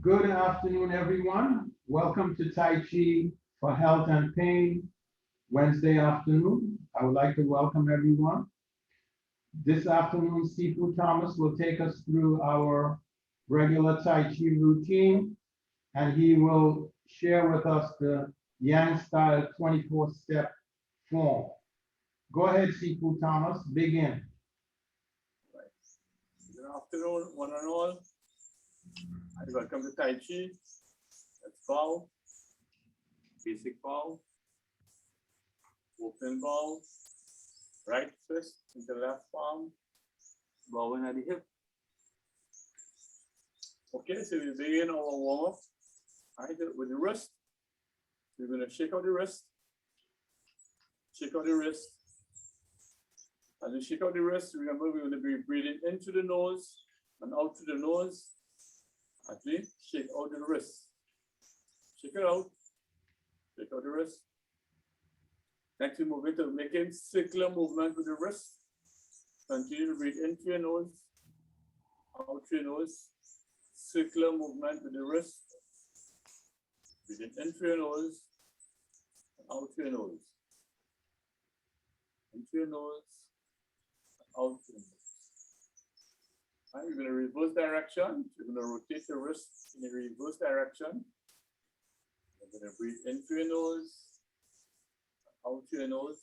Good afternoon, everyone. Welcome to Tai Chi for Health and Pain Wednesday afternoon. I would like to welcome everyone. This afternoon, Sifu Thomas will take us through our regular Tai Chi routine, and he will share with us the Yang style 24-step form. Go ahead, Sifu Thomas, begin. Good afternoon, one and all, and welcome to Tai Chi. Let's bow, basic bow, open bow, right fist into left palm, bowing at the hip. Okay, so we begin our warm up, right, with the wrist. We're going to shake out the wrist, shake out the wrist. As we shake out the wrist, remember we're going to be breathing into the nose and out through the nose. As we shake out the wrist. Shake it out. Shake out the wrist. Next, we move into making circular movement with the wrist. Continue to breathe into your nose, out through your nose. Circular movement with the wrist. Breathing in through your nose, and out through your nose. In through your nose, and out through your nose. And we're going to reverse direction. We're going to rotate the wrist in the reverse direction. We're going to breathe in through your nose, and out through your nose.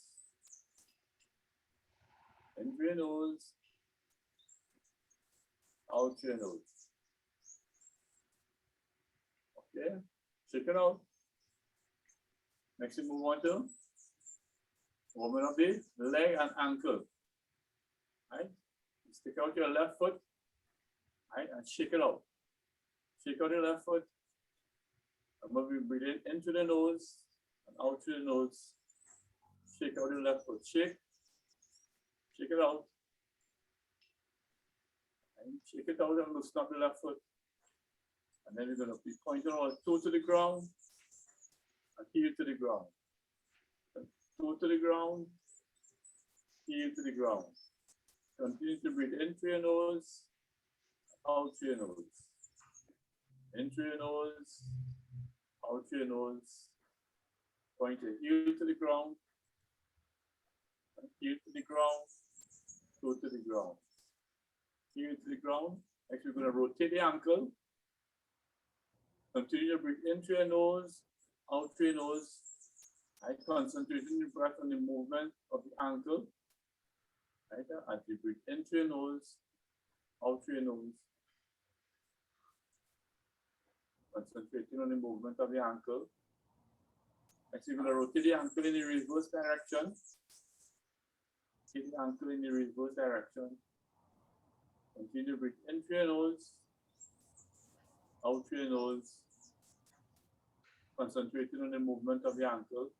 In through your nose, out through your nose. Okay, shake it out. Next, we move on to warming up the leg and ankle. Right? Stick out your left foot, right, and shake it out. Shake out your left foot. And when we breathe into the nose and out through the nose, shake out your left foot. Shake. Shake it out. And shake it out and loosen up the left foot. And then we're going to be pointing our toe to the ground and heel to the ground. Toe to the ground, heel to the ground. Continue to breathe in through your nose, out through your nose. In through your nose, out through your nose. Point your heel to the ground, and heel to the ground, toe to the ground. Heel to the ground. Next, we're going to rotate the ankle. Continue to breathe in through your nose, out through your nose. I concentrating the breath on the movement of the ankle. Right, as you breathe in through your nose, out through your nose. Concentrating on the movement of the ankle. Next, you're going to rotate the ankle in the reverse direction. Rotate the ankle in the reverse direction. Continue to breathe in through your nose, out through your nose. Concentrating on the movement of the ankle.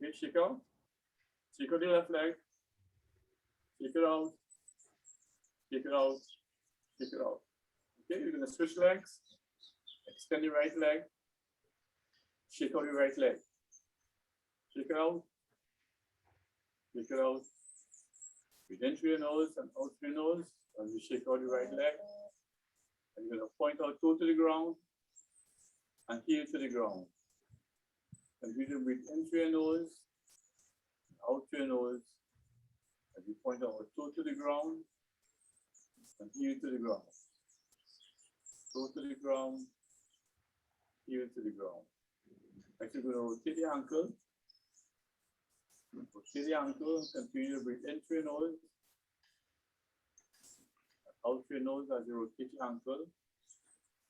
Okay, shake out. Shake out the left leg. Shake it out. Shake it out. Shake it out. Okay, you're going to switch legs. Extend the right leg. Shake out the right leg. Shake it out. Shake it out. Breathe in through your nose and out through your nose. As you shake out the right leg. And you're going to point our toe to the ground and heel to the ground. Continue to breathe in through your nose, out through your nose. As you point our toe to the ground and heel to the ground. Toe to the ground, heel to the ground. Next, you're going to rotate the ankle. Rotate the ankle, continue to breathe in through your nose. Out through your nose as you rotate your ankle.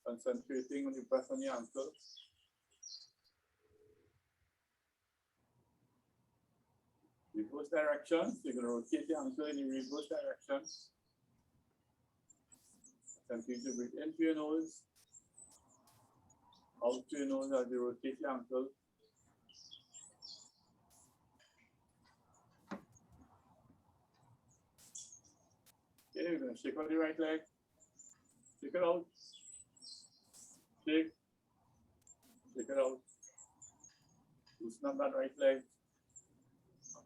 Concentrating on the breath on the ankle. Reverse direction. So you're going to rotate the ankle in the reverse direction. Continue to breathe in through your nose. Out through your nose as you rotate your ankle. Okay, you're going to shake out the right leg. Shake it out. Shake. Shake it out. Loosen up that right leg.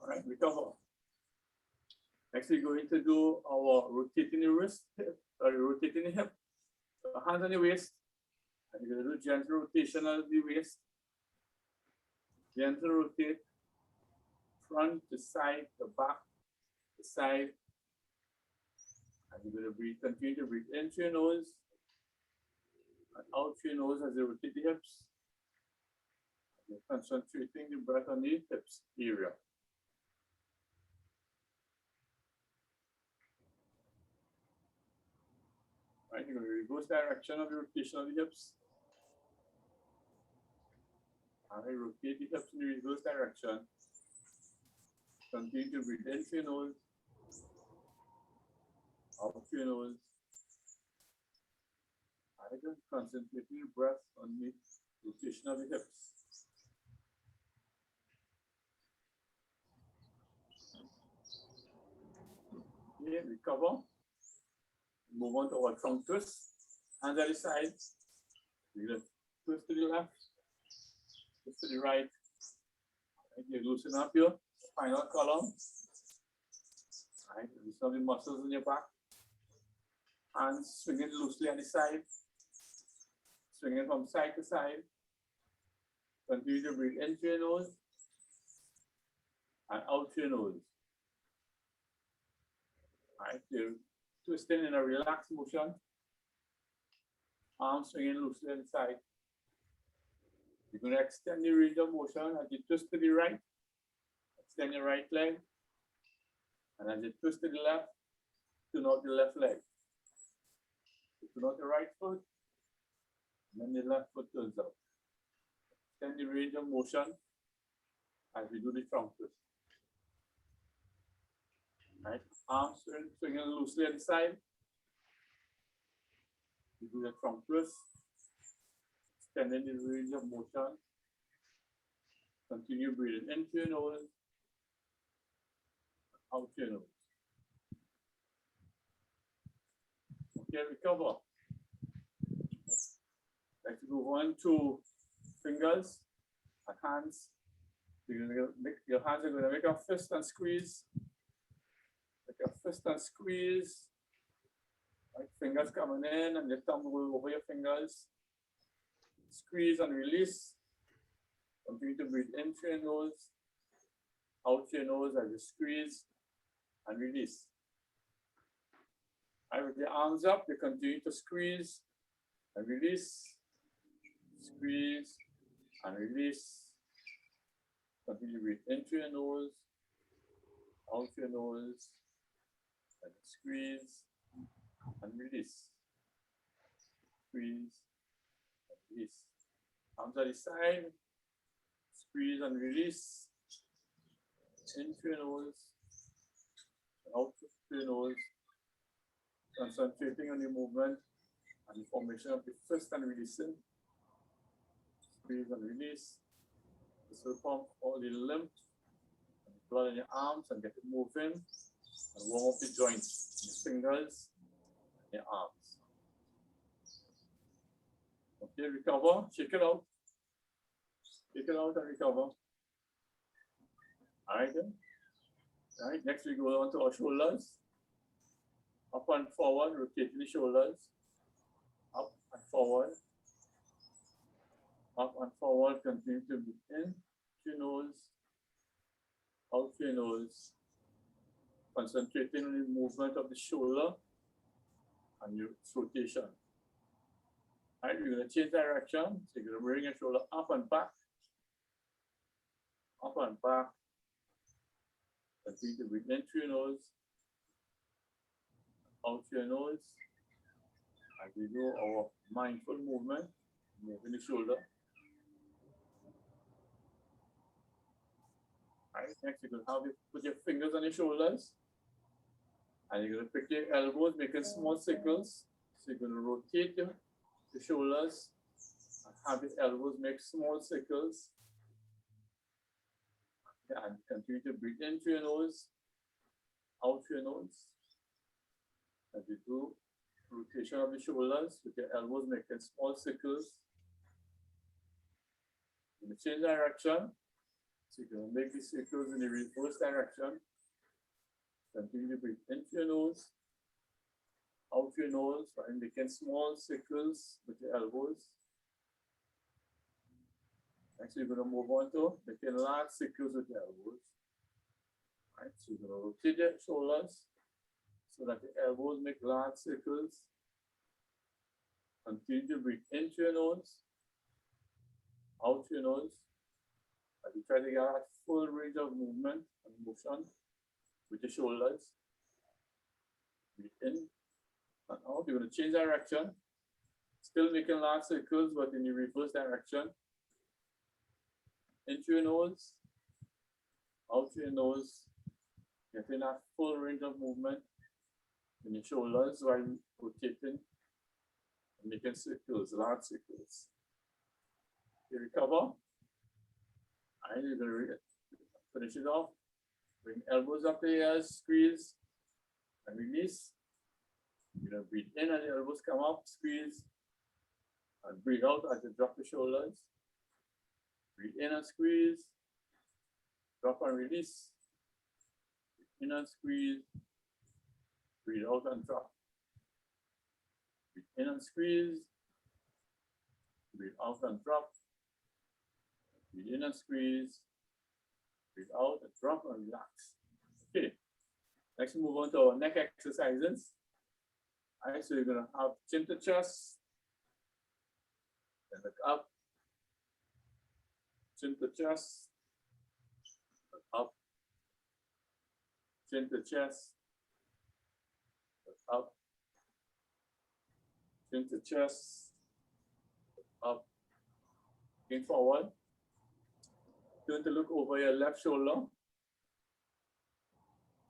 All right, recover. Next, we're going to do our rotating the wrist, rotating the hip, so hands on the waist, and you're going to do gentle rotation of the waist, gentle rotate, front to side, the back, the side, and you're going to breathe, continue to breathe in through your nose, and out through your nose as you rotate the hips. You're concentrating the breath on the hips area. Right, you're going to reverse direction of the rotation of the hips. And I rotate the hips in the reverse direction. Continue to breathe in through your nose, out through your nose. And just concentrating your breath on the rotation of the hips. Okay, recover. Move on to our trunk twist. Hands at the sides. You're going to twist to the left, twist to the right. And you loosen up your spinal column. Right, loosen up the muscles in your back. Hands swinging loosely on the side. Swinging from side to side. Continue to breathe in through your nose and out through your nose. Right, you're twisting in a relaxed motion. Arms swinging loosely on the side. You're going to extend the range of motion as you twist to the right. Extend your right leg. And as you twist to the left, turn out the left leg. Turn out the right foot. And then the left foot turns out. Extend the range of motion as we do the trunk twist. Right, arms swinging loosely on the side. You do the trunk twist, extending the range of motion. Continue breathing into your nose, out your nose. Okay, recover. Let's move on to fingers and hands. You're gonna make, your hands are going to make a fist and squeeze. Make a fist and squeeze. Right, fingers coming in and your thumb will over your fingers. Squeeze and release. Continue to breathe in through your nose, out your nose as you squeeze and release. Right, with your arms up, you continue to squeeze and release. Squeeze and release. Continue to breathe in through your nose, out your nose, and squeeze and release. Squeeze and release. Arms at the side. Squeeze and release. In through your nose, out through your nose. Concentrating on the movement and the formation of the fist and releasing. Squeeze and release. This will pump all the lymph and the blood in your arms and get it moving and warm up the joints, the fingers, and your arms. Okay, recover, shake it out. Shake it out and recover. All right, then. All right, next we go on to our shoulders. Up and forward, rotating the shoulders. Up and forward. Up and forward, continue to breathe in through your nose, out through your nose. Concentrating on the movement of the shoulder and your rotation. All right, you're going to change direction. So you're going to bring your shoulder up and back. Up and back. Continue to breathe in through your nose, out through your nose. As we do our mindful movement, moving the shoulder. All right, next you're going to have you put your fingers on your shoulders. And you're going to pick your elbows, making small circles. So you're going to rotate your shoulders and have your elbows make small circles. And continue to breathe in through your nose, out through your nose. As you do rotation of the shoulders with your elbows making small circles. You're going to change direction. So you're going to make these circles in the reverse direction. Continue to breathe in through your nose, out through your nose, and making small circles with your elbows. Next, you're going to move on to making large circles with your elbows. Right, so you're going to rotate your shoulders so that the elbows make large circles. Continue to breathe in through your nose, out through your nose. As you try to get that full range of movement and motion with your shoulders. Breathe in and out. You're going to change direction. Still making large circles, but in the reverse direction. In through your nose, out through your nose. Getting that full range of movement in your shoulders while rotating and making circles, large circles. You recover. And you're going to finish it off. Bring elbows up to the ears, squeeze and release. You're going to breathe in as the elbows come up, squeeze, and breathe out as you drop the shoulders. Breathe in and squeeze, drop and release. Breathe in and squeeze, breathe out and drop. Breathe in and squeeze, breathe out and drop. Breathe in and squeeze, breathe out and drop and relax. Okay, next we move on to our neck exercises. All right, so you're going to have chin to chest, then look up, chin to chest, look up, chin to chest, look up, chin to chest, look up, lean forward. Turn to look over your left shoulder.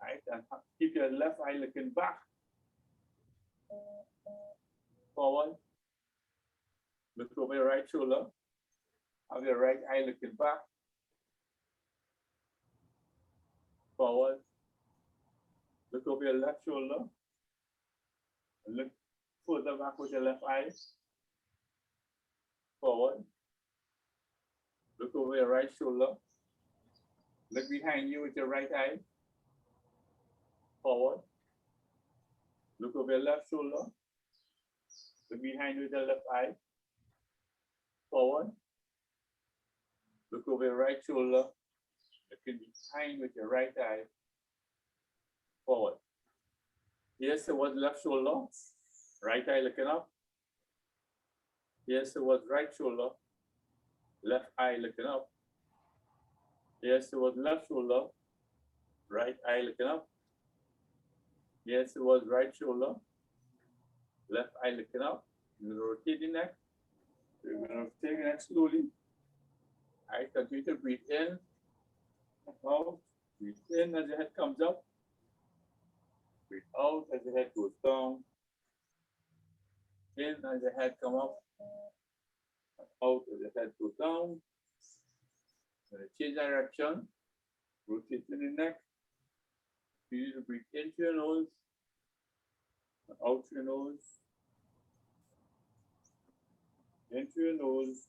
Right, and keep your left eye looking back. Forward. Look over your right shoulder. Have your right eye looking back. Forward. Look over your left shoulder. And look further back with your left eye. Forward. Look over your right shoulder. Look behind you with your right eye. Forward. Look over your left shoulder. Look behind you with your left eye. Forward. Look over your right shoulder. Looking behind with your right eye. Forward. Here's towards left shoulder. Right eye looking up. Here's towards right shoulder. Left eye looking up. Here's towards left shoulder. Right eye looking up. Here's towards right shoulder. Left eye looking up. You're going to rotate the neck. You're going to rotate the neck slowly. All right, continue to breathe in. Out. Breathe in as your head comes up. Breathe out as your head goes down. In as your head comes up. Out as your head goes down. Going to change direction. Rotate in the neck. Continue to breathe into your nose. Out your nose. Into your nose.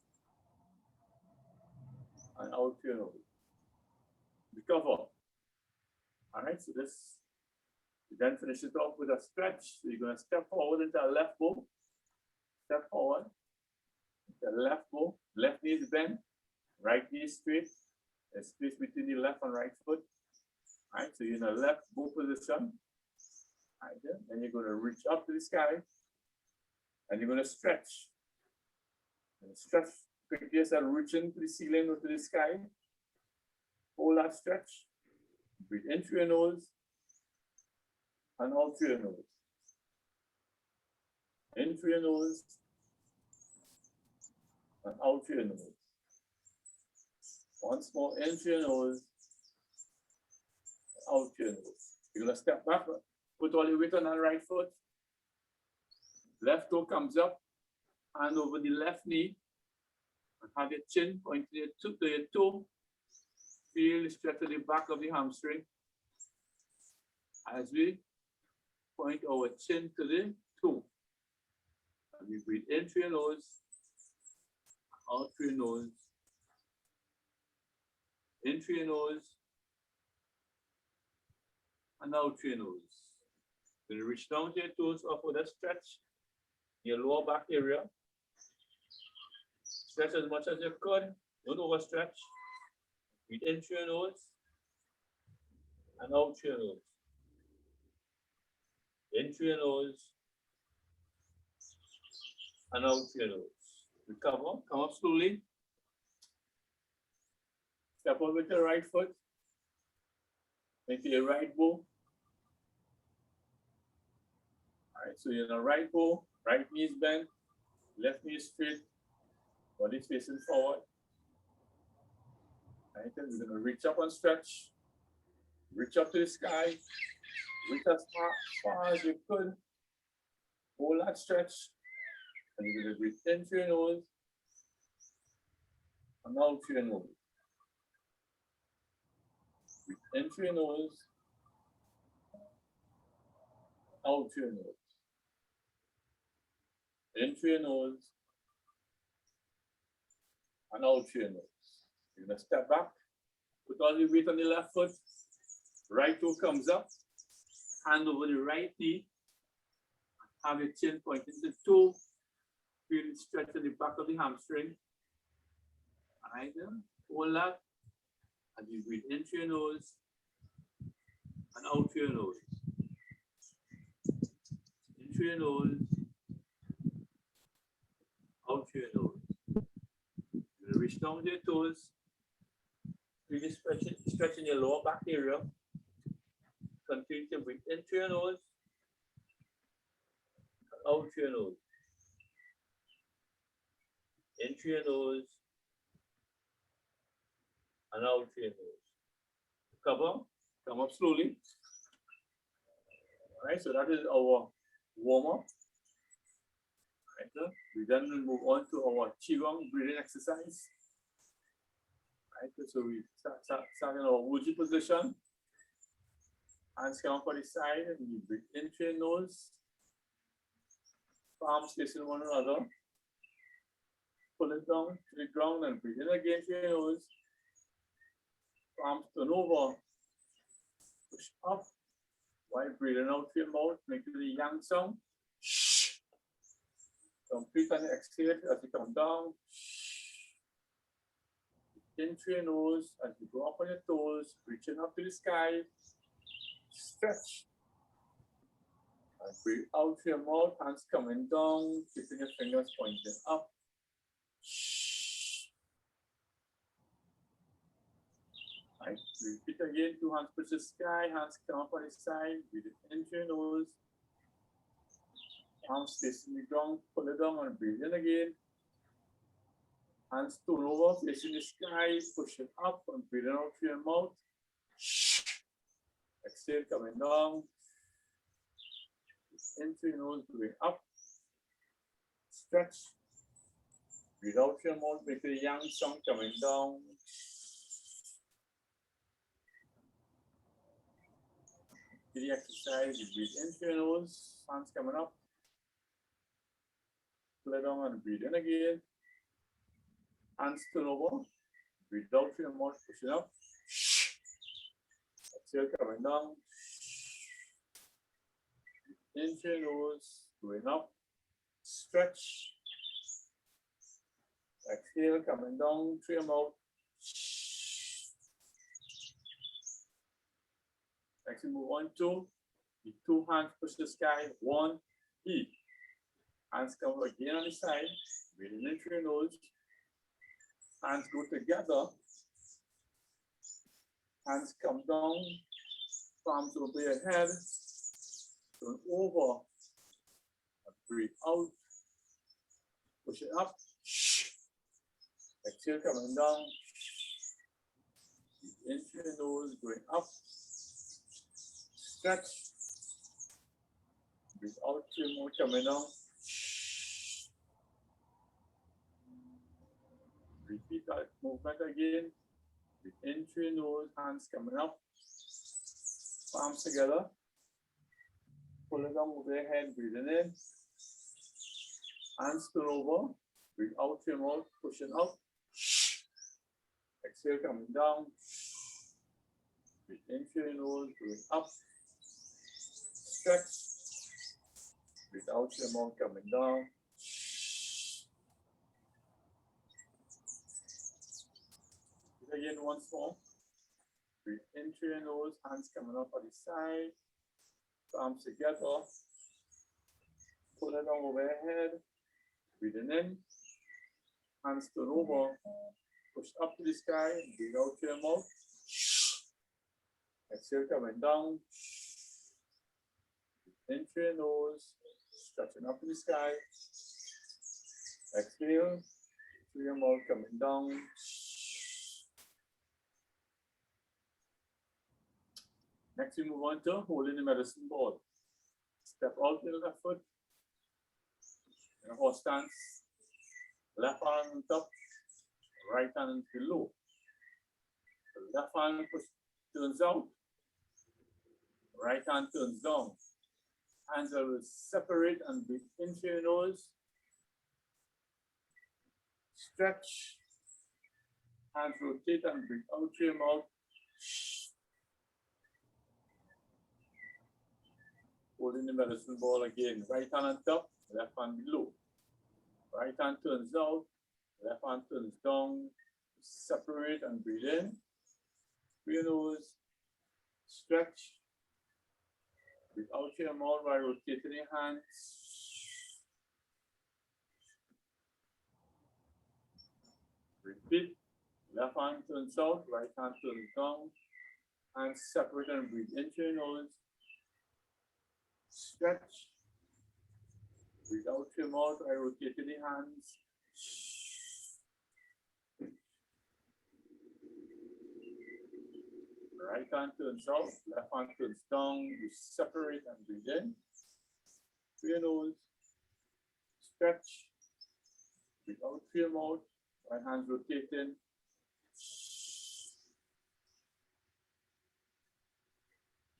And out your nose. Recover. All right, so this, you then finish it off with a stretch. So you're going to step forward into a left bow. Step forward. The left bow. Left knee is bent. Right knee is straight. There's space between the left and right foot. All right, so you're in a left bow position. All right, then you're going to reach up to the sky. And you're going to stretch. And stretch quickly as I'm reaching to the ceiling or to the sky. Hold that stretch. Breathe in through your nose and out through your nose. In through your nose and out through your nose. Once more, in through your nose and out through your nose. You're going to step back, put all your weight on that right foot. Left toe comes up, hand over the left knee, and have your chin pointing to your toe. Feel the stretch at the back of the hamstring as we point our chin to the toe. And we breathe in through your nose, out through your nose, in through your nose, and out through your nose. Then reach down to your toes, upward that stretch your lower back area. Stretch as much as you could. Don't overstretch. Breathe in through your nose and out through your nose. In through your nose and out through your nose. Recover. Come up slowly. Step up with your right foot. Make your right bow. Alright, so you're in a right bow, right knee is bent, left knee is straight, body is facing forward. Alright, then we're gonna reach up and stretch. Reach up to the sky. Reach as far as you could. Hold that stretch. And you're gonna breathe in through your nose and out through your nose. Breathe in through your nose, out through your nose. In through your nose and out through your nose. You're gonna step back, put all the weight on the left foot, right toe comes up, hand over the right knee, have your chin pointing to the toe, feel the stretch at the back of the hamstring. Alright then, hold that, and you breathe in through your nose and out through your nose. In through your nose, out through your nose. You're gonna reach down to your toes. Really stretching your lower back area. Continue to breathe in through your nose and out through your nose. In through your nose and out through your nose. Cover. Come up slowly. Alright, so that is our warm-up. Right, we then will move on to our Qigong breathing exercise. Right, so we start in our Wuji position. Hands come for the side and you breathe in through your nose. Palms facing one another. Pull it down to the ground and breathe in again through your nose. Palms turn over. Push up while breathing out through your mouth. Make the yang sound. Complete and exhale as you come down. In through your nose as you go up on your toes, reaching up to the sky. Stretch. And breathe out through your mouth, hands coming down, keeping your fingers pointing up. Right. Repeat again, 2 hands push the sky, hands come up on the side, breathe in through your nose. Arms facing the ground, pull it down and breathe in again. Hands turn over, facing the sky, push it up and breathing out through your mouth. Exhale, coming down. In through your nose, going up. Stretch. Breathe out through your mouth, make the yang sound coming down. Do the exercise, you breathe in through your nose, hands coming up. Pull it down and breathe in again. Hands turn over. Breathe out through your mouth, push it up. Exhale, coming down. In through your nose, going up. Stretch. Exhale, coming down through your mouth. Next, we move on to the 2 hands push the sky. 1, E. Hands come again on the side. Breathing in through your nose. Hands go together. Hands come down. Palms over your head. Turn over. And breathe out. Push it up. Exhale, coming down. Breathe in through your nose, going up. Stretch. Breathe out through your mouth, coming down. Repeat that movement again. Breathe in through your nose, hands coming up. Palms together. Pull it down over your head, breathing in. Hands turn over. Breathe out through your mouth, pushing up. Exhale, coming down. Breathe in through your nose, going up. stretch. Breathe out your mouth coming down. Again once more. Breathe in through your nose, hands coming up on the side, palms together. Pull it down over your head. Breathing in, hands turn over, push up to the sky, breathe out through your mouth. Exhale coming down. In through your nose, stretching up to the sky. Exhale through your mouth coming down. Next, we move on to holding the medicine ball. Step out with the left foot. In a horse stance. Left arm on top, right hand below. The left hand turns out, right hand turns down. Hands will separate and breathe into your nose. Stretch. Hands rotate and breathe out through your mouth. Holding the medicine ball again. Right hand on top, left hand below. Right hand turns out, left hand turns down. Separate and breathe in. Through your nose. Stretch. Breathe out through your mouth by rotating your hands. Repeat. Left hand turns out, right hand turns down. Hands separate and breathe into your nose. Stretch. Breathe out through your mouth by rotating the hands. Right hand turns out, left hand turns down. You separate and breathe in. Through your nose. Stretch. Breathe out through your mouth. Right hand rotating.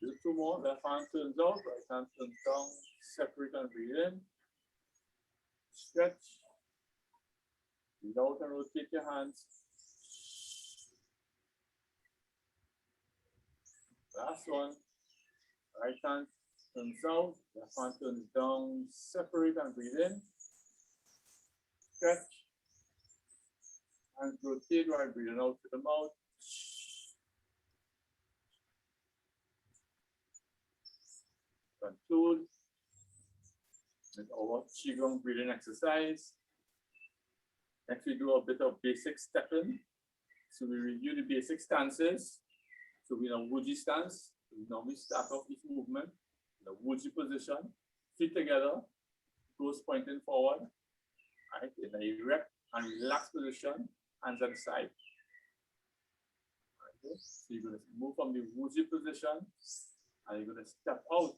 Do two more. Left hand turns out, right hand turns down. Separate and breathe in. Stretch. Breathe out and rotate your hands. Last one. Right hand turns out, left hand turns down. Separate and breathe in. Stretch. Hands rotate while breathing out to the mouth. Conclude with our Qigong breathing exercise. Next, we do a bit of basic stepping. So we review the basic stances. So we're in a Wuji stance. We normally start off each movement in a Wuji position, feet together, toes pointing forward, right? In a erect and relaxed position, hands at the side. Right? So you're going to move from the Wuji position and you're going to step out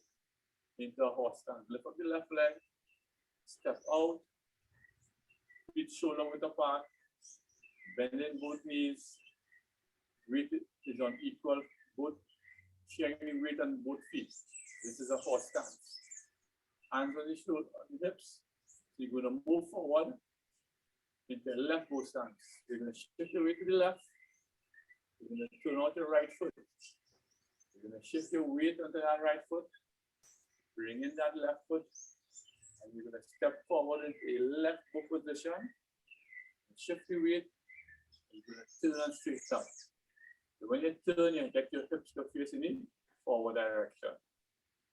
into a horse stance. Lift up the left leg, step out, feet shoulder width apart, bending both knees, weight is on equal, both sharing the weight on both feet. This is a horse stance. Hands on the shoulder, on the hips. So you're going to move forward into a left bow stance. You're going to shift your weight to the left. You're going to turn out your right foot. You're going to shift your weight onto that right foot. Bring in that left foot. And you're going to step forward into a left bow position. Shift your weight. You're going to turn and straight up. So when you turn, you get your hips to face in the forward direction.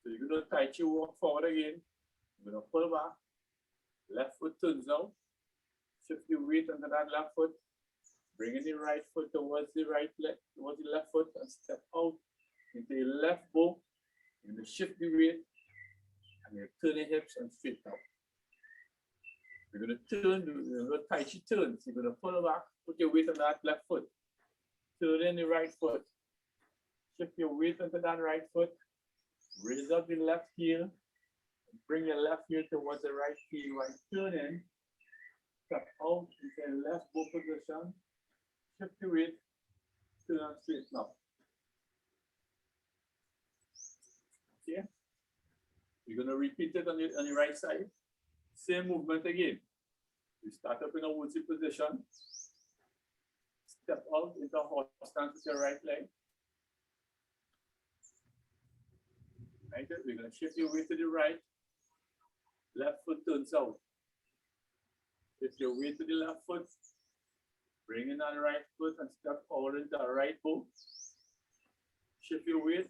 So you're going to Tai Chi walk forward again. You're going to pull back. Left foot turns out. Shift your weight onto that left foot. Bring in the right foot towards the right leg, towards the left foot, and step out into the left bow. You're going to shift the weight, and you turn your hips and straight out. You're going to turn, you're going to Tai Chi turn. So you're going to pull back, put your weight on that left foot. Turn in the right foot. Shift your weight onto that right foot. Raise up the left heel. Bring your left heel towards the right heel while turning. Step out into a left bow position. Shift your weight. Turn and straighten up. Okay. You're going to repeat it on the right side. Same movement again. You start up in a Wuji position. Step out into a horse stance with your right leg. Right? We're going to shift your weight to the right. Left foot turns out. Shift your weight to the left foot. Bring in on the right foot and step forward into the right bow. Shift your weight.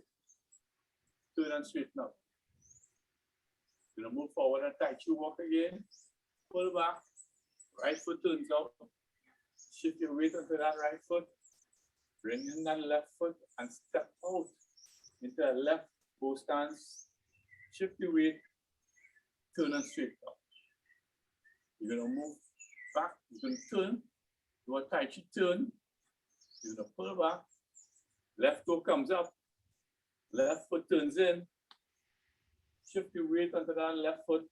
Turn and straighten up. You're going to move forward and Tai Chi walk again. Pull back. Right foot turns out. Shift your weight onto that right foot. Bring in that left foot and step out into a left bow stance. Shift your weight. Turn and straighten up. You're going to move back. You're going to turn. Do a Tai Chi turn. You're going to pull back. Left toe comes up. Left foot turns in. Shift your weight onto that left foot.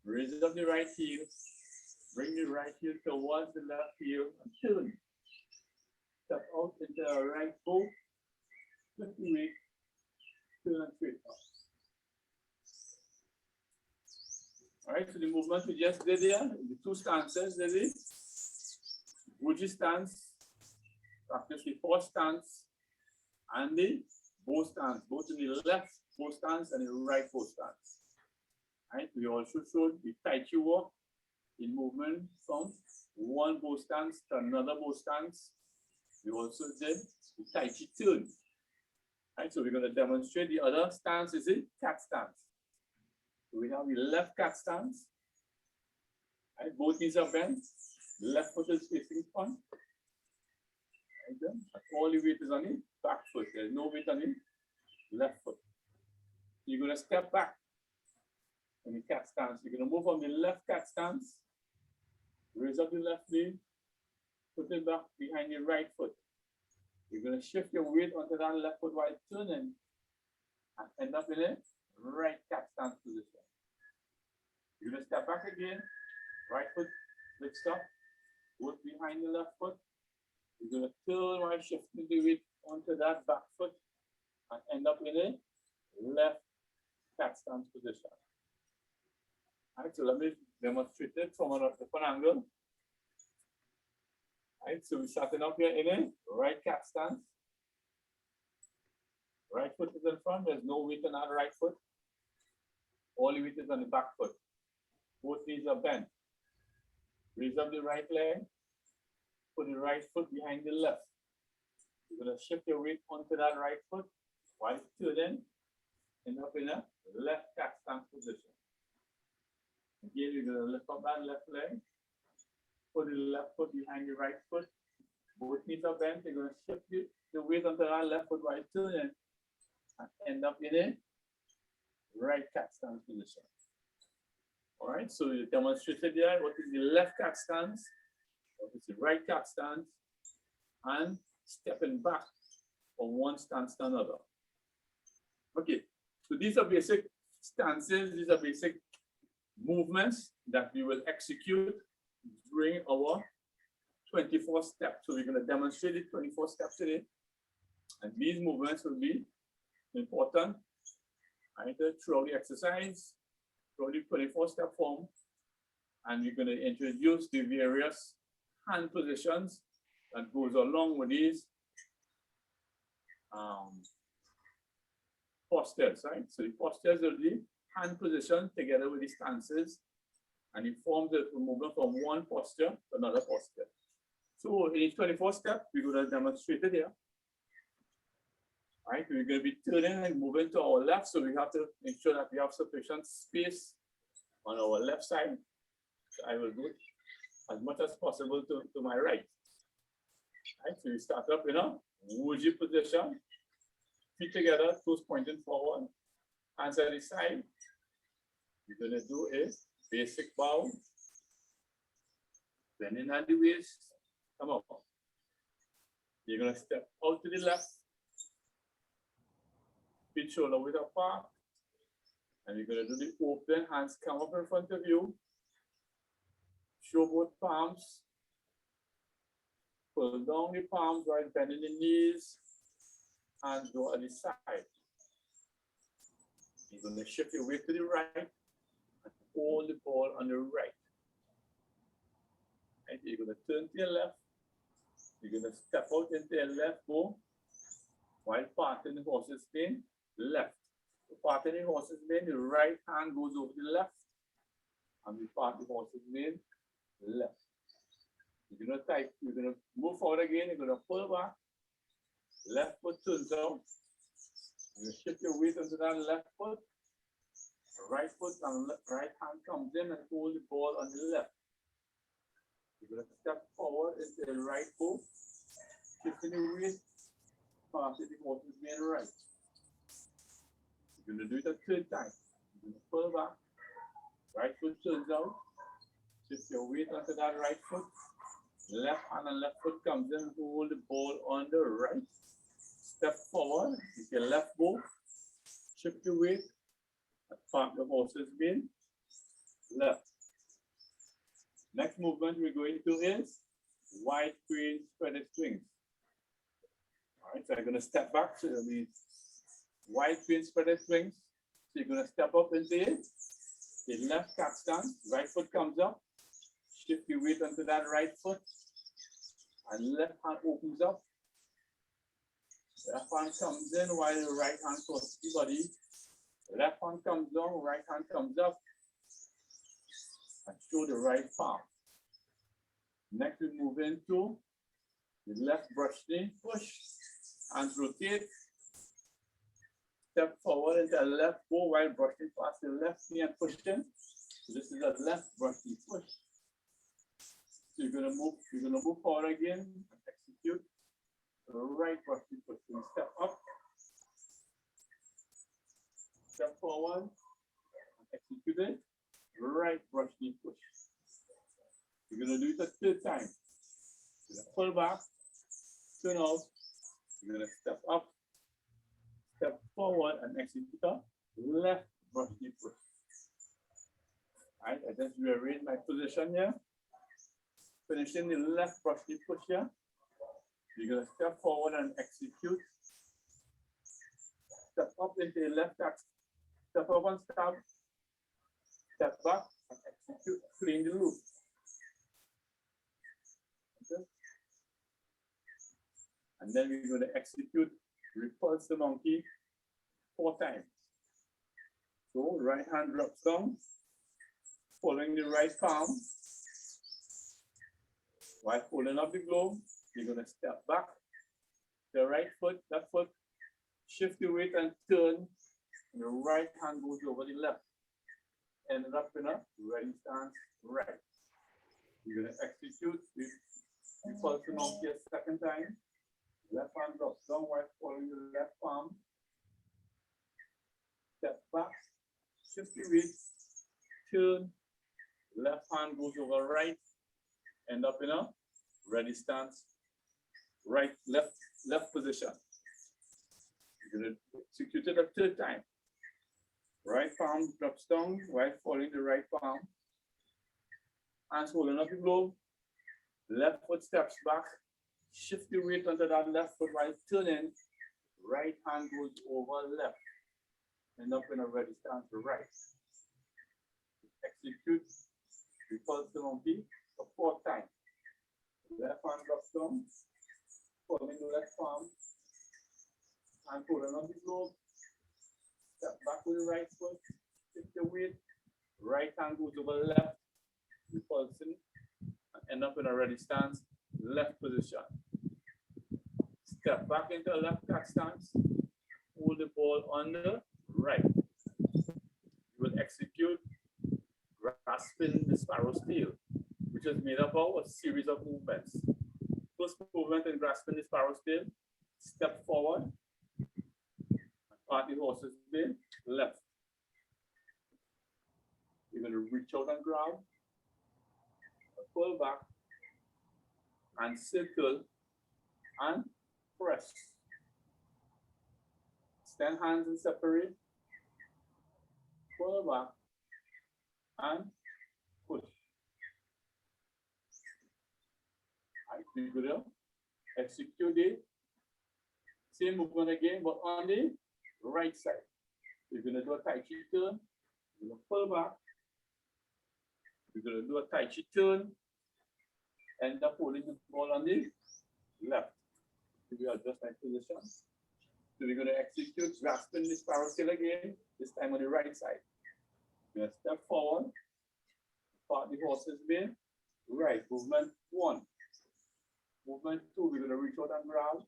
Raise up the right heel. Bring the right heel towards the left heel and turn. Step out into a right bow. Shift your weight. Turn and straight up. All right, so the movement we just did there, the two stances, did it? Wuji stance, practice the force stance, and the bow stance, both in the left bow stance and the right bow stance. Right? We also showed the Tai Chi walk in movement from one bow stance to another bow stance. We also did the Tai Chi turn. Right? So we're going to demonstrate the other stance is the cat stance. So we have the left cat stance. Right? Both knees are bent. Left foot is facing front. Right then. All the weight is on the back foot. There's no weight on the left foot. You're going to step back in the cat stance. You're going to move from the left cat stance. Raise up the left knee. Put it back behind your right foot. You're going to shift your weight onto that left foot while turning and end up in a right cat stance position. You're going to step back again. Right foot flips up. Both behind the left foot. You're going to turn while shifting the weight onto that back foot and end up in a left cat stance position. All right, so let me demonstrate it from a different angle. All right, so we're starting up here in a right cat stance. Right foot is in front. There's no weight on that right foot. All the weight is on the back foot. Both knees are bent. Raise up the right leg. Put the right foot behind the left. You're going to shift your weight onto that right foot while turning. End up in a left cat stance position. Again, you're going to lift up that left leg. Put the left foot behind the right foot. Both knees are bent. You're going to shift the weight onto that left foot while turning and end up in a right cat stance position. All right, so you demonstrated there what is the left cat stance, what is the right cat stance, and stepping back from one stance to another. Okay, so these are basic stances, these are basic movements that we will execute during our 24 steps. So we're going to demonstrate the 24 steps today. And these movements will be important, right, throughout the exercise, throughout the 24-step form. And we're going to introduce the various hand positions that goes along with these postures, right? So the postures will be hand position together with the stances, and it forms a movement from one posture to another posture. So in each 24 step, we're going to demonstrate it here. Right, we're going to be turning and moving to our left, so we have to make sure that we have sufficient space on our left side. So I will do it as much as possible to my right. Right, so we start up in a Wuji position, feet together, toes pointing forward, hands at the side. We're going to do a basic bow, bending at the waist, come up. You're going to step out to the left. Feet shoulder width apart, and you're going to do the open, hands come up in front of you. Show both palms. Pull down the palms while bending the knees. Hands go at the side. You're going to shift your weight to the right and hold the ball on the right. And you're going to turn to your left. You're going to step out into your left bow while parting the horse's staying left. So part part in the horse's mane, the right hand goes over the left, and we part the horse's mane, left. You're gonna move forward again, you're gonna pull back, left foot turns out, you shift your weight onto that left foot, right foot and right hand comes in and hold the ball on the left. You're gonna step forward into the right foot, shifting the weight, passing the horse's mane right. You're gonna do it a third time. You're gonna pull back, right foot turns out, shift your weight onto that right foot, left hand and left foot comes in, hold the ball on the right. Step forward with your left bow, shift your weight, and park the horse's mane, left. Next movement we're going to is wide crane spreaded swings. All right, so I'm going to step back, so it'll be wide crane spreaded swings. So you're going to step up into it, the left cat stance, right foot comes up, shift your weight onto that right foot, and left hand opens up. Left hand comes in while the right hand crosses the body. Left hand comes down, right hand comes up, and show the right palm. Next we move into the left brush knee, push, and rotate. Step forward into the left bow while brushing past the left knee and pushing. So this is a left brush knee push. So you're gonna move forward again and execute the right brush knee push. Step up, step forward, and execute it. Right brush knee push. You're gonna do it a third time. You're gonna pull back, turn out. You're gonna step up, step forward, and execute a left brush knee push. All right, I just rearrange my position here. Finishing the left brush knee push here. You're gonna step forward and execute. Step up into the left axis. Step up and stab. Step back and execute, clean the loop. Okay. And then we're going to execute repulse the monkey 4 times. So right hand drops down, following the right palm. While holding up the glove, you're going to step back. The right foot, left foot, shift your weight and turn. And the right hand goes over the left. Ended up in a ready stance right. You're going to execute with repulse the monkey a second time. Left hand drops down while following the left palm. Step back, shift your weight, turn. Left hand goes over right. End up in a ready stance right, left position. You're going to execute it a third time. Right palm drops down while following the right palm. Hands holding up the glove. Left foot steps back. Shift the weight onto that left foot while turning. Right hand goes over left. End up in a ready stance right. Execute repulse the monkey a 4th time. Left hand drops down. Following the left palm. Hand holding up the glove. Step back with the right foot, shift the weight, right hand goes over left, repulsing, and end up in a ready stance, left position. Step back into a left cat stance, hold the ball on the right. You will execute grasping the sparrow's tail, which is made up of a series of movements. First movement in grasping the sparrow's tail, step forward, part the horse's mane, left. You're going to reach out and grab, pull back, and circle, and press. Extend hands and separate, pull back, and push. Alright, good. Execute the same movement again, but on the right side. You're going to do a Tai Chi turn. You're going to pull back. You're going to do a Tai Chi turn. End up holding the ball on the left. You will adjust my position. So we're going to execute grasping this parasail again, this time on the right side. We're going to step forward, part the horse's bane. Right, movement 1. Movement 2, we're going to reach out and grab.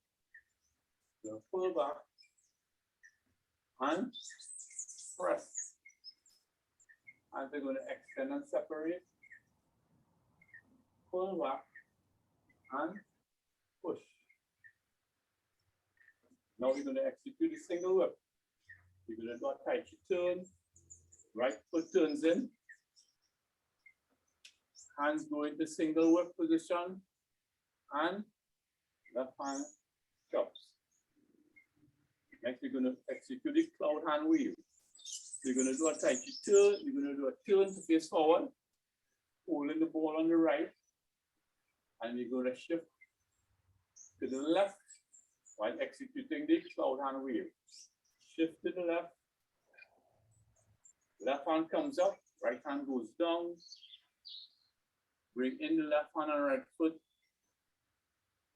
We're going to pull back and press. And we're going to extend and separate. Pull back and push. Now we're going to execute a single whip. We're going to do a Tai Chi turn. Right foot turns in. Hands go into single whip position. And left hand chops. Next, we're going to execute the cloud hand wheel. You're going to do a Tai Chi turn. You're going to do a turn to face forward, holding the ball on the right, and you're going to shift to the left while executing the cloud hand wheel. Shift to the left. Left hand comes up, right hand goes down. Bring in the left hand and right foot.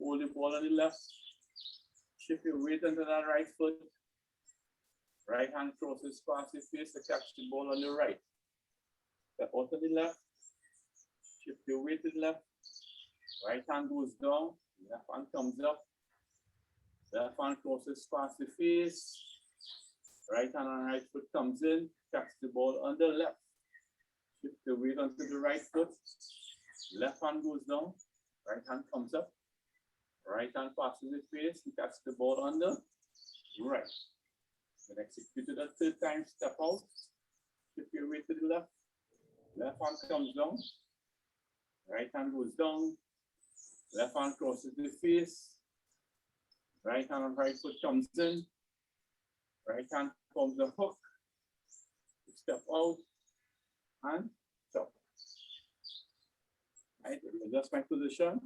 Hold the ball on the left. Shift your weight into that right foot. Right hand crosses past the face to catch the ball on the right. Step out to the left. Shift your weight to the left. Right hand goes down. Left hand comes up. Left hand crosses past the face. Right hand and right foot comes in. Catch the ball on the left. Shift the weight onto the right foot. Left hand goes down. Right hand comes up. Right hand passes the face and catch the ball on the right. Then execute it a third time. Step out. Shift your weight to the left. Left hand comes down. Right hand goes down. Left hand crosses the face. Right hand and right foot comes in. Right hand forms a hook. Step out and stop. Right, adjust my position.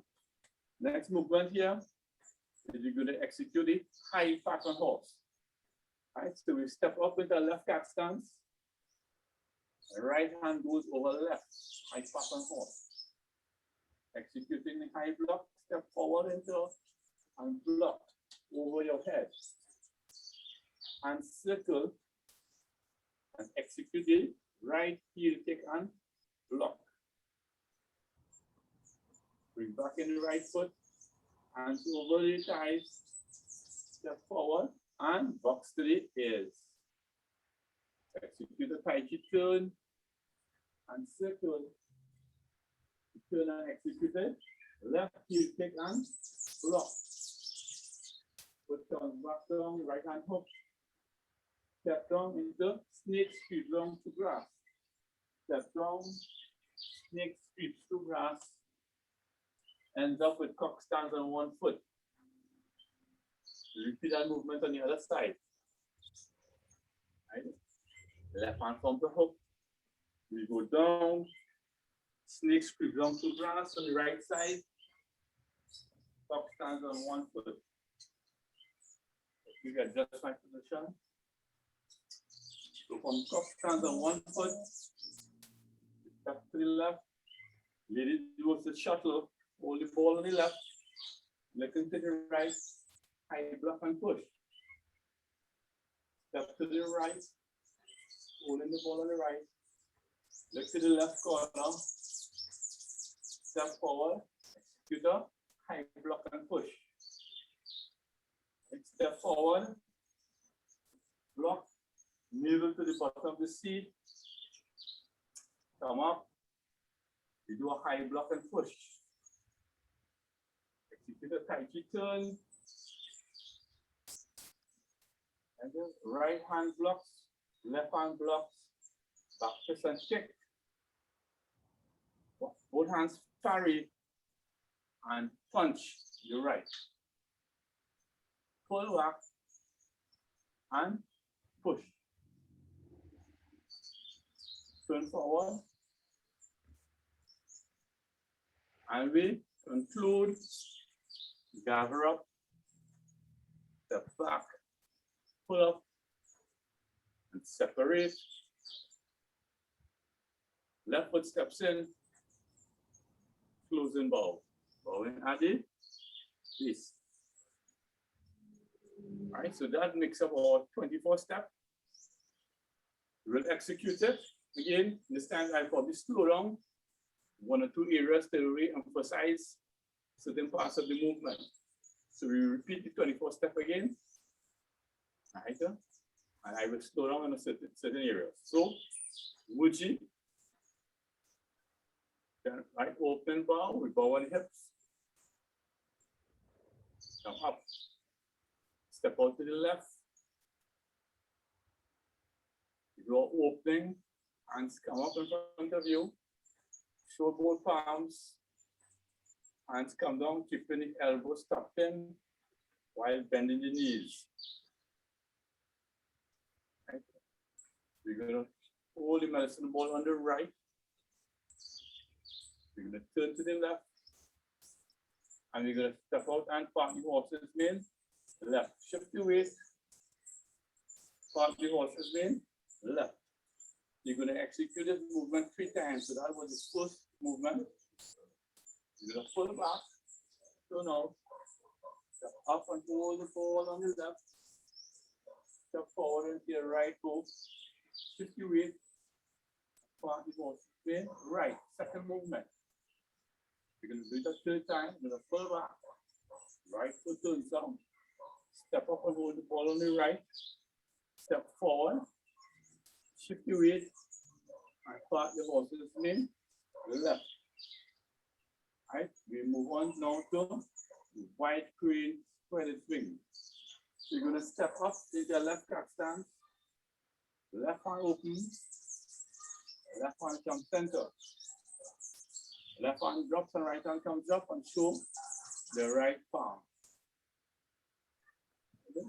Next movement here is you're going to execute the high pattern horse. Right, so we step up into a left cat stance. The right hand goes over left, high pattern horse. Executing the high block, step forward into and block over your head. And circle and execute the right heel kick and block. Bring back in the right foot, hands over the thighs, step forward and box to the ears. Execute a Tai Chi turn and circle. Turn and execute it. Left heel kick and block. Foot comes back down, right hand hook. Step down into snake sweep down to grass. Step down, snake sweeps to grass. Ends up with cock stands on one foot. Repeat that movement on the other side. Right? Left hand from the hook. We go down. Snake sweep down to grass on the right side. Cock stands on one foot. You can adjust my position. So from cock stands on one foot. Step to the left. Lady goes to shuttle. Hold the ball on the left, looking to the right, high block and push. Step to the right, holding the ball on the right, look to the left corner, step forward, execute a high block and push. And step forward, block, middle to the bottom of the seat, come up, you do a high block and push. Execute a Tai Chi turn. And then right hand blocks, left hand blocks, back fist and kick. Both hands parry and punch the right. Pull back and push. Turn forward. And we conclude. Gather up, step back, pull up, and separate. Left foot steps in, closing bow. Bowing at the base. All right, so that makes up our 24 steps. We'll execute it. Again, this time I'll probably slow down one or two areas to really emphasize certain parts of the movement. So we repeat the 24 step again. All right, and I will slow down in a certain areas. So, Wuji, right open bow, we bow on the hips. Come up. Step out to the left. Draw opening, hands come up in front of you. Show both palms. Hands come down, keeping the elbows tucked in while bending the knees. Right. We're going to hold the medicine ball on the right. We're going to turn to the left. And we're going to step out and park the horse's mane. Left. Shift the weight. Park the horse's mane. Left. You're going to execute this movement 3 times. So that was the first movement. You're going to pull back. Turn out. Step up and hold the ball on the left. Step forward into your right foot. Shift your weight. Park the horse's mane. Right. Second movement. You're going to do it a 3rd time. You're going to pull back. Right foot turns down. Step up and hold the ball on the right. Step forward. Shift your weight. And park the horse's mane. Left. Right. We move on now to wide crane spreaded swing. So you're going to step up, take your left cat stance. Left hand open. Left hand comes center. Left hand drops and right hand comes up and show the right palm. Okay.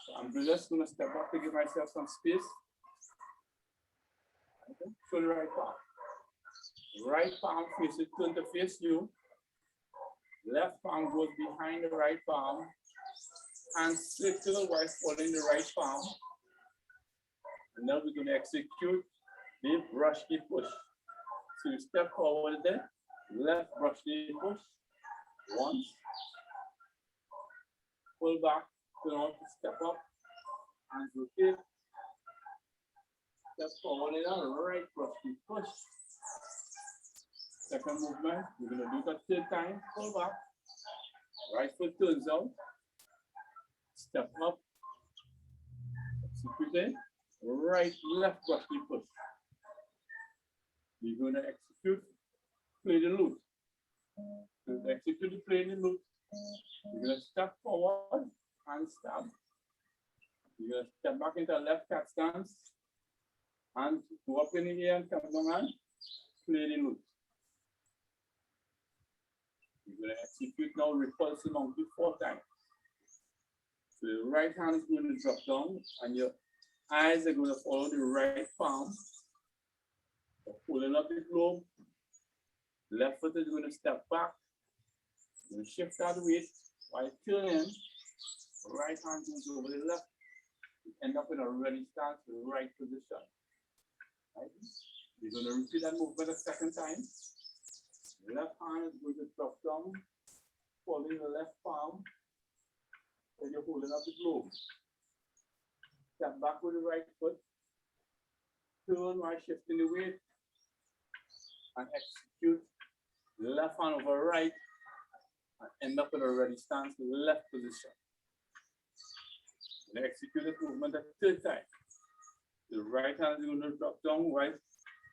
So I'm just going to step up to give myself some space. Okay. Show the right palm. Right palm faces, turn to face you. Left palm goes behind the right palm. Hands circle while following the right palm. And now we're going to execute the brush the push. So you step forward there. Left brush the push. Once. Pull back. Turn out to step up. Hands rotate. Step forward and right brush the push. Second movement, we're going to do that 3rd time. Pull back. Right foot turns out. Step up. Execute it. Right, left brush the push. We're going to execute play the loop. To execute the play the loop, we're going to step forward and stab. You're going to step back into a left cat stance. And go up in the air and come down and play the loop. You're going to execute now repulsive monkey 4 times. So the right hand is going to drop down and your eyes are going to follow the right palm. Pulling up the globe. Left foot is going to step back. You're going to shift that weight while turning. Right hand goes over the left. You end up in a ready stance with the right position. Right? You're going to repeat that movement a 2nd time. The left hand is going to drop down, following the left palm. Then you're holding up the globe. Step back with the right foot. Turn while shifting the weight. And execute the left hand over right. And end up in a ready stance with the left position. And execute the movement a 3rd time. The right hand is going to drop down while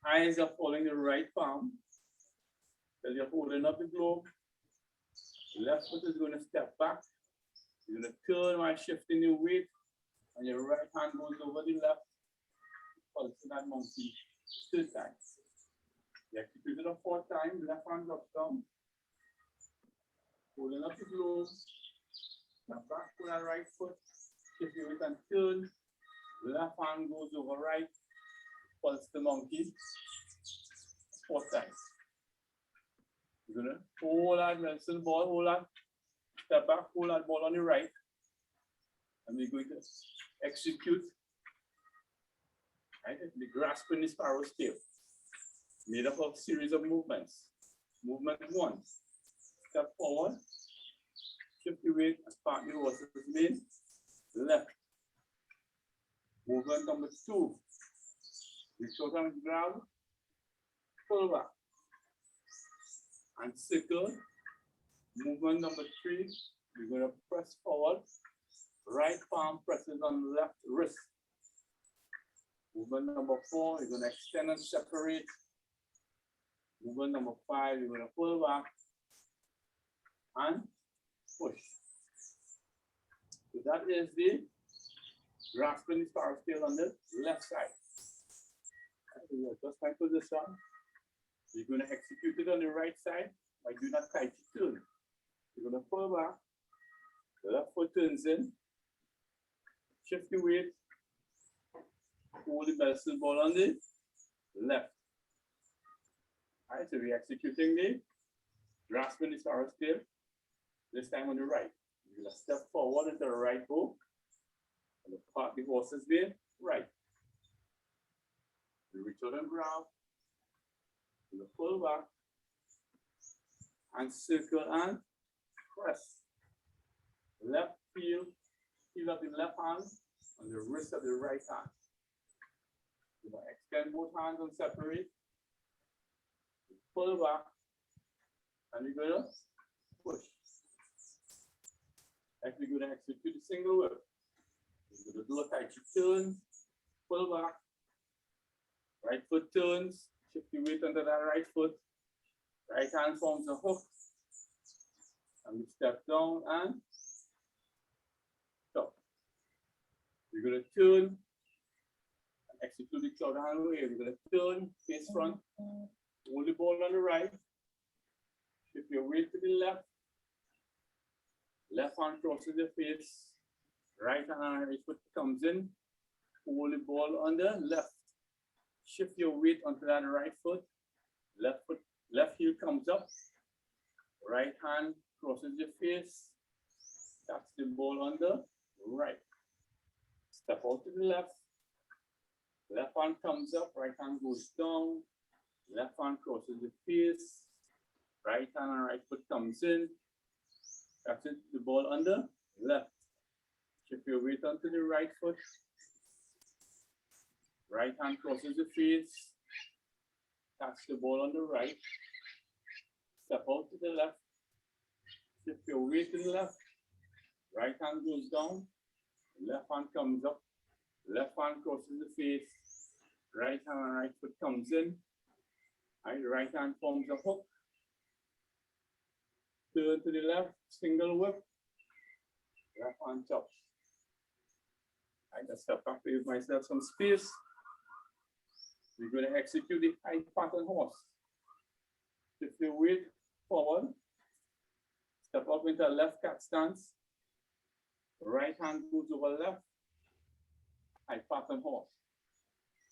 eyes are following the right palm. Then you're holding up the globe. Left foot is going to step back. You're going to turn while shifting your weight. And your right hand goes over the left. Pulsing that monkey 3rd time. You execute it a 4th time. Left hand drops down. Holding up the globe. Step back with that right foot. Shift your weight and turn. Left hand goes over right. Pulse the monkey 4 times. You're going to hold that medicine ball, hold that, step back, hold that ball on the right. And we're going to execute, right? The grasping the sparrow's tail. Made up of a series of movements. Movement 1. Step forward. Shift the weight and park the horse's mane. left. Movement number 2. Reach out and grab, pull back, and circle. Movement number 3, you're going to press forward. Right palm presses on left wrist. Movement number 4, you're going to extend and separate. Movement number 5, you're going to pull back and push. So that is the grasping the spiral scale on the left side. Just my position. You're going to execute it on the right side by doing a Tai Chi turn. You're going to pull back, the left foot turns in, shift the weight, hold the medicine ball on the left. All right, so we're executing the grasping the spiral scale, this time on the right. You're going to step forward into the right hook, and the horse is being right. You reach out and grab, you pull back, and circle and press. Left heel of the left hand on the wrist of the right hand. You extend both hands and separate. You pull back, and you're going to push. Next, we're going to execute a single whip. You're going to do a Tai Chi turn, pull back, right foot turns, shift the weight under that right foot, right hand forms a hook, and we step down and stop. We're going to turn and execute the cloud hand wave. We're going to turn face front, hold the ball on the right, shift your weight to the left, left hand crosses the face, right hand right foot comes in, hold the ball on the left, shift your weight onto that right foot, left heel comes up, right hand crosses your face, taps the ball on the right. Step out to the left hand comes up, right hand goes down, left hand crosses the face, right hand and right foot comes in, taps the ball on the left. Shift your weight onto the right foot, right hand crosses the face, taps the ball on the right, step out to the left, shift your weight to the left, right hand goes down, left hand comes up, left hand crosses the face, right hand and right foot comes in, right hand forms a hook, turn to the left, single whip, left hand chops. I just step back to give myself some space. We're going to execute the high pattern horse. Shift your weight forward, step up into a left cat stance, right hand goes over left, high pattern horse.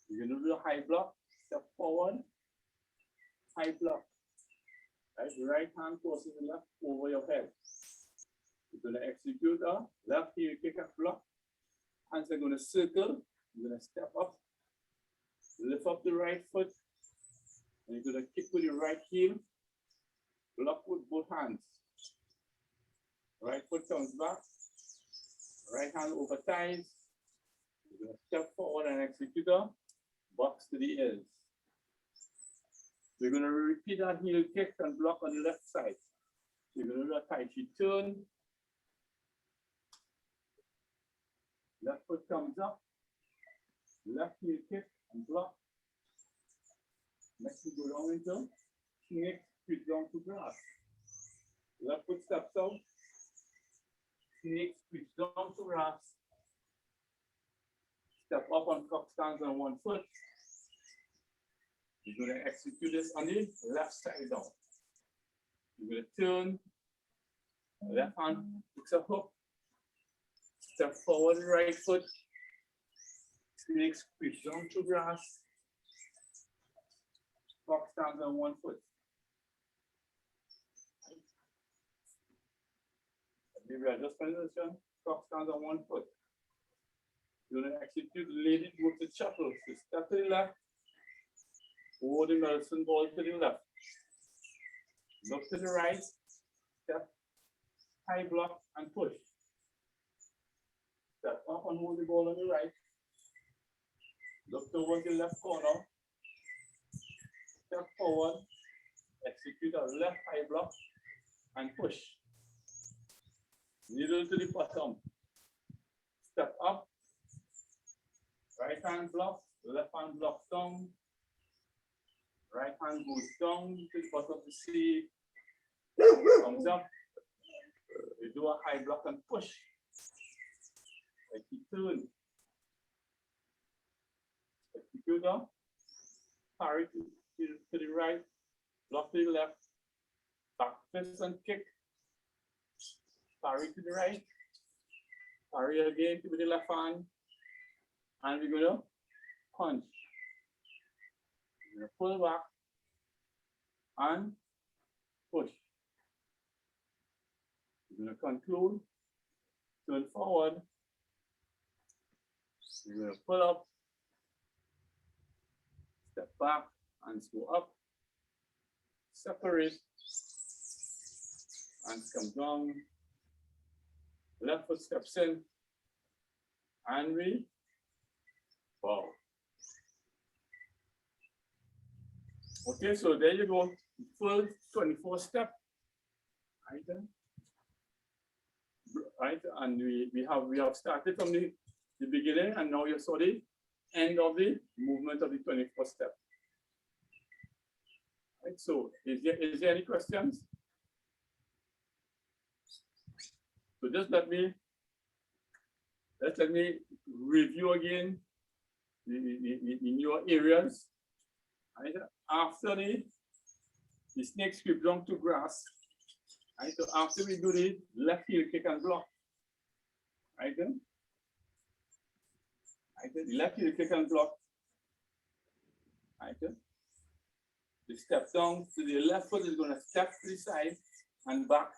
You're going to do a high block, step forward, high block. Right hand crosses the left over your head. You're going to execute a left heel kick and block. Hands are going to circle. You're going to step up, lift up the right foot, and you're going to kick with your right heel, block with both hands. Right foot comes back, right hand over thighs. You're going to step forward and execute a box to the ears. We're going to repeat that heel kick and block on the left side. You're going to do a Tai Chi turn. Left foot comes up, left heel kick and block. Next we go down into snake, Qigong to grass. Left foot steps out, snake, Qigong to grass. Step up on cock stance on one foot. You're going to execute this on the left side down. You're going to turn, left hand picks a hook. Step forward, right foot, snake squeeze down to grass, cock stands on one foot. Maybe I just position, cock stands on one foot. You're going to execute the lady with the shuffle. So step to the left, hold the medicine ball to the left. Look to the right, step, high block, and push. Step up and hold the ball on the right. Look towards the left corner. Step forward. Execute a left high block and push. Needle to the bottom. Step up. Right hand block. Left hand block down. Right hand goes down to the bottom of the sleeve. Comes up. You do a high block and push. Turn. Execute down. Parry to the right. Block to the left. Back fist and kick. Parry to the right. Parry again to the left hand. And we're going to punch. We're going to pull back and push. We're going to conclude. Turn forward. We're going to pull up. Step back and go up. Separate. And come down. Left foot steps in. And we bow. Okay, so there you go. Full 24 step. Right there. Right, and we have started from the beginning, and now you saw the end of the movement of the 24 step. Right, so is there any questions? So just let me review again the newer areas. Right? After the snake sweep down to grass. Right? So after we do the left heel kick and block. Right then? Right then? The left heel kick and block. Right then? The step down to the left foot is going to step to the side and back.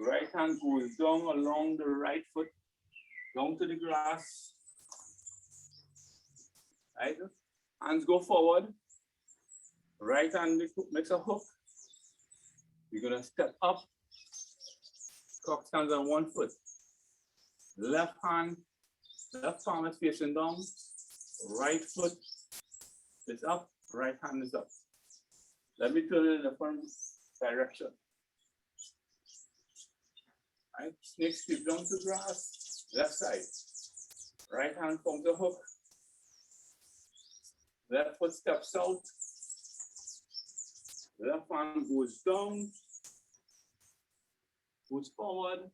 Right hand goes down along the right foot, down to the grass. Right? Hands go forward. Right hand makes a hook. You're going to step up. Cock stands on one foot. Left hand, left palm is facing down. Right foot is up. Right hand is up. Let me turn it in the front direction. Right, snake sweep down to grass, left side. Right hand forms a hook. Left foot steps out. Left hand goes down. Goes forward.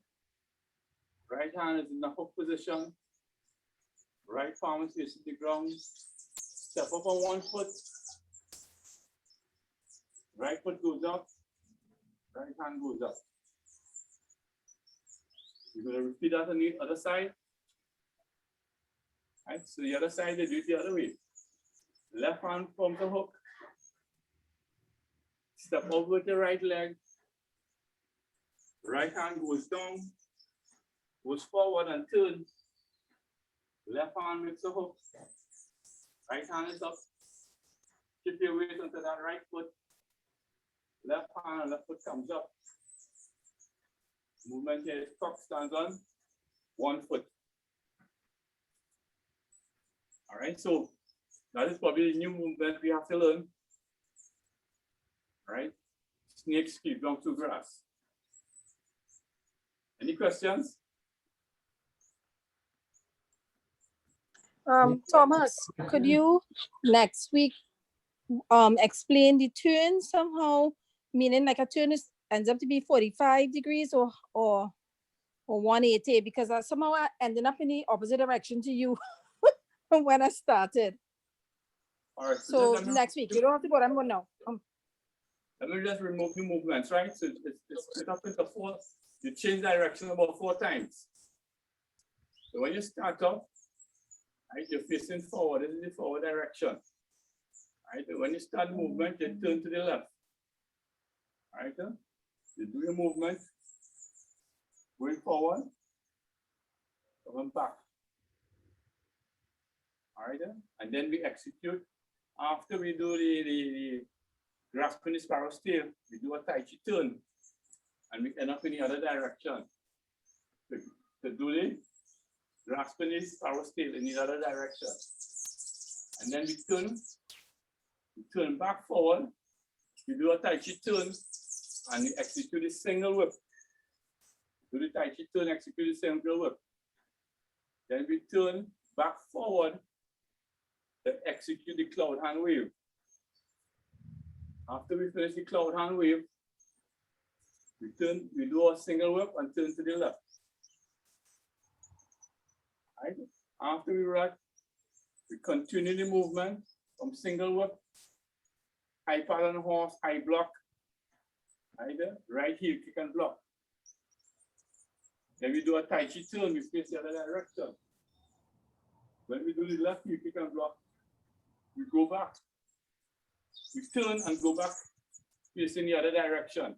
Right hand is in the hook position. Right palm is facing the ground. Step up on one foot. Right foot goes up. Right hand goes up. You're going to repeat that on the other side. Right, so the other side, they do it the other way. Left hand forms a hook. Step up with the right leg. Right hand goes down. Goes forward and turn. Left hand makes a hook. Right hand is up. Keep your weight onto that right foot. Left hand and left foot comes up. Movement here is cock stands on one foot. All right, so that is probably a new movement we have to learn. All right, snake sweep down to grass. Any questions? Thomas, could you next week explain the turn somehow? Meaning like a turn ends up to be 45 degrees or 180, because somehow I ended up in the opposite direction to you when I started. All right. So next week, you don't have to go. I'm going now. Let me just remove the movements, right? So it's split up into four. You change direction about 4 times. So when you start off, right, you're facing forward. This is the forward direction. Right? When you start movement, you turn to the left. Right? You do your movement, going forward, coming back. All right, and then we execute. After we do the grasping the sparrow's tail, we do a Tai Chi turn, and we end up in the other direction. to do the grasping the sparrow's tail in the other direction. And then we turn back forward. We do a Tai Chi turn and we execute a single whip. Do the Tai Chi turn, execute a single whip. Then we turn back forward to execute the cloud hand wave. After we finish the cloud hand wave, we do a single whip and turn to the left. Right? After we run, we continue the movement from single whip, high pattern horse, high block, right heel kick and block. Then we do a Tai Chi turn, we face the other direction. When we do the left heel kick and block, we go back. We turn and go back, facing the other direction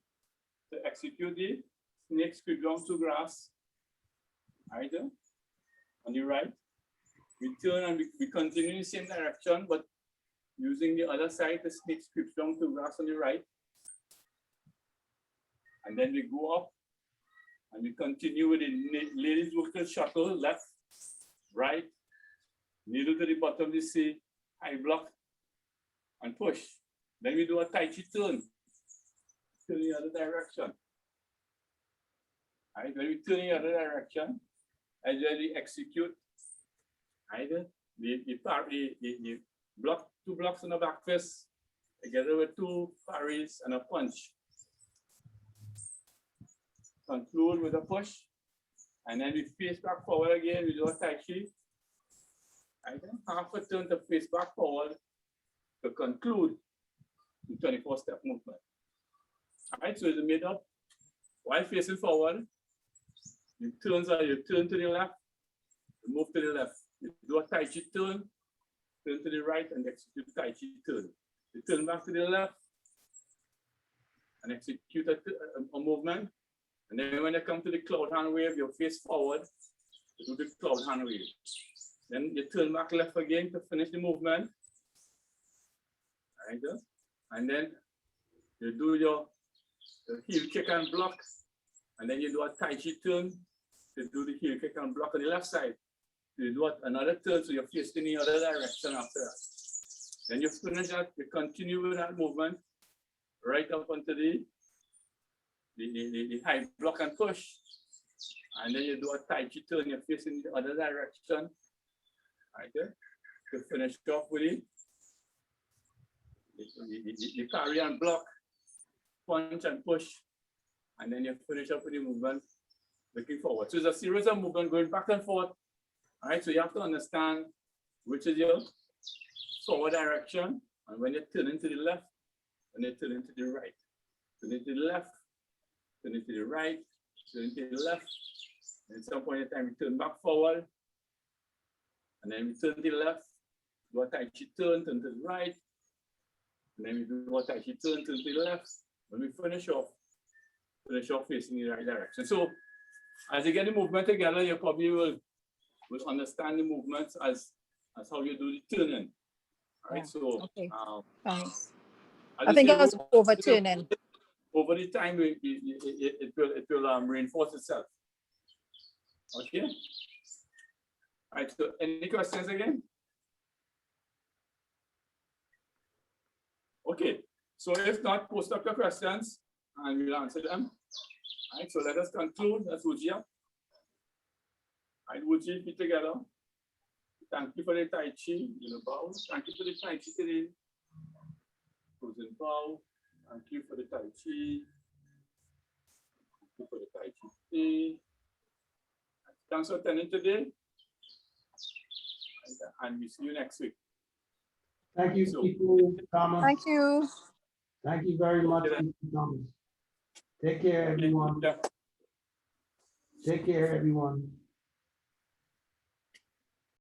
to execute the snake Qigong to grass. Either on the right, we turn and we continue in the same direction, but using the other side, the snake Qigong to grass on the right. And then we go up and we continue with the ladies vocal shuttle, left, right, needle to the bottom of the C, high block, and push. Then we do a Tai Chi turn to the other direction. Right? When we turn in the other direction, and then we execute either the block, 2 blocks on the back fist, together with 2 parries and a punch. Conclude with a push, and then we face back forward again. We do a Tai Chi. Right? Half a turn to face back forward to conclude the 24-step movement. All right, so it's made up while facing forward. You turn to the left, you move to the left. You do a Tai Chi turn to the right, and execute a Tai Chi turn. You turn back to the left and execute a movement. And then when you come to the cloud hand wave, you face forward to do the cloud hand wave. Then you turn back left again to finish the movement. Right, and then you do your heel kick and block, and then you do a Tai Chi turn to do the heel kick and block on the left side. You do another turn, so you're facing the other direction after that. Then you finish that, you continue with that movement right up onto the high block and push. And then you do a Tai Chi turn, you're facing the other direction. Right there. To finish off with the parry and block, punch and push, and then you finish up with the movement looking forward. So it's a series of movement going back and forth. All right, so you have to understand which is your forward direction, and when you turn into the left, when you turn into the right, turn into the left, turn into the right, turn into the left, and at some point in time, we turn back forward, and then we turn to the left, do a Tai Chi turn to the right, and then we do a Tai Chi turn to the left. When we finish off facing the right direction. So as you get the movement together, you probably will understand the movements as how you do the turning. All right, so okay. Thanks. I I think I was overturning. Over the time, it will reinforce itself. Okay. All right. So any questions again? Okay. So if not, post up your questions and we'll answer them. All right. So let us conclude. That's Wujia. All right, Wuji, feet together. Thank you for the Tai Chi. Bow. Thank you for the Tai Chi today. Closing bow. Thank you for the Tai Chi. Thank you for the Tai Chi today. Thanks for attending today. And we see you next week. Thank you, Sifu, Thomas. Thank you. Thank you very much, Sifu, Thomas. Take care, everyone. Yeah. Take care, everyone.